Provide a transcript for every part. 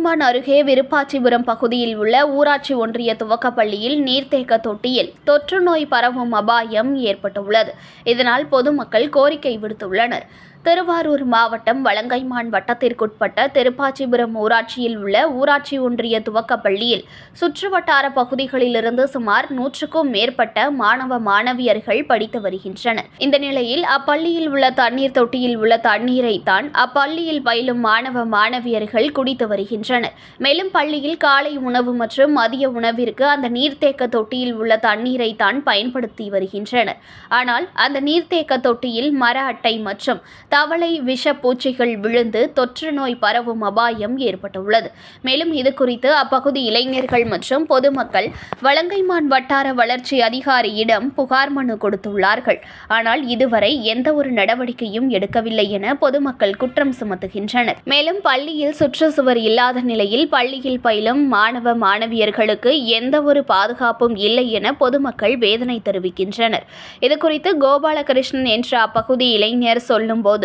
வலங்கைமான் அருகே விருப்பாச்சிபுரம் பகுதியில் உள்ள ஊராட்சி ஒன்றிய துவக்கப்பள்ளியில் நீர்த்தேக்க தொட்டியில் தொற்று நோய் பரவும் அபாயம் ஏற்பட்டுள்ளது. இதனால் பொதுமக்கள் கோரிக்கை விடுத்துள்ளனர். திருவாரூர் மாவட்டம் வலங்கைமான் வட்டத்திற்குட்பட்ட திருப்பாச்சிபுரம் ஊராட்சியில் உள்ள ஊராட்சி ஒன்றிய துவக்கப்பள்ளியில் சுற்றுவட்டார பகுதிகளிலிருந்து சுமார் 100க்கும் மேற்பட்ட மாணவ மாணவியர்கள் படித்து வருகின்றனர். இந்த நிலையில் அப்பள்ளியில் உள்ள தண்ணீர் தொட்டியில் உள்ள தண்ணீரை தான் அப்பள்ளியில் பயிலும் மாணவ மாணவியர்கள் குடித்து வருகின்றனர். மேலும் பள்ளியில் காலை உணவு மற்றும் மதிய உணவிற்கு அந்த நீர்த்தேக்க தொட்டியில் உள்ள தண்ணீரை தான் பயன்படுத்தி வருகின்றனர். ஆனால் அந்த நீர்த்தேக்க தொட்டியில் மர அட்டை மற்றும் தவளை விஷ பூச்சிகள் விழுந்து தொற்று நோய் பரவும் அபாயம் ஏற்பட்டுள்ளது. மேலும் இதுகுறித்து அப்பகுதி இளைஞர்கள் மற்றும் பொதுமக்கள் வலங்கைமான் வட்டார வளர்ச்சி அதிகாரியிடம் புகார் மனு கொடுத்துள்ளார்கள். ஆனால் இதுவரை எந்த ஒரு நடவடிக்கையும் எடுக்கவில்லை என பொதுமக்கள் குற்றம் சுமத்துகின்றனர். மேலும் பள்ளியில் சுற்றுச்சுவர் இல்லாத நிலையில் பள்ளியில் பயிலும் மாணவ மாணவியர்களுக்கு எந்த ஒரு பாதுகாப்பும் இல்லை என பொதுமக்கள் வேதனை தெரிவிக்கின்றனர். இதுகுறித்து கோபாலகிருஷ்ணன் என்ற அப்பகுதி இளைஞர் சொல்லும்போது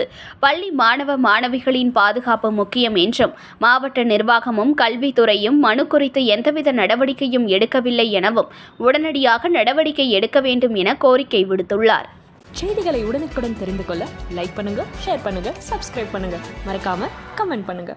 பள்ளி மாணவ மாணவிகளின் பாதுகாப்பு முக்கியம் என்றும் மாவட்ட நிர்வாகமும் கல்வித்துறையும் மனு குறித்து எந்தவித நடவடிக்கையும் எடுக்கவில்லை எனவும் உடனடியாக நடவடிக்கை எடுக்க வேண்டும் என கோரிக்கை விடுத்துள்ளார். செய்திகளை உடனுக்குடன் தெரிந்து கொள்ள லைக் பண்ணுங்க, ஷேர் பண்ணுங்க, சப்ஸ்கிரைப் பண்ணுங்க, மறக்காம கமெண்ட் பண்ணுங்க.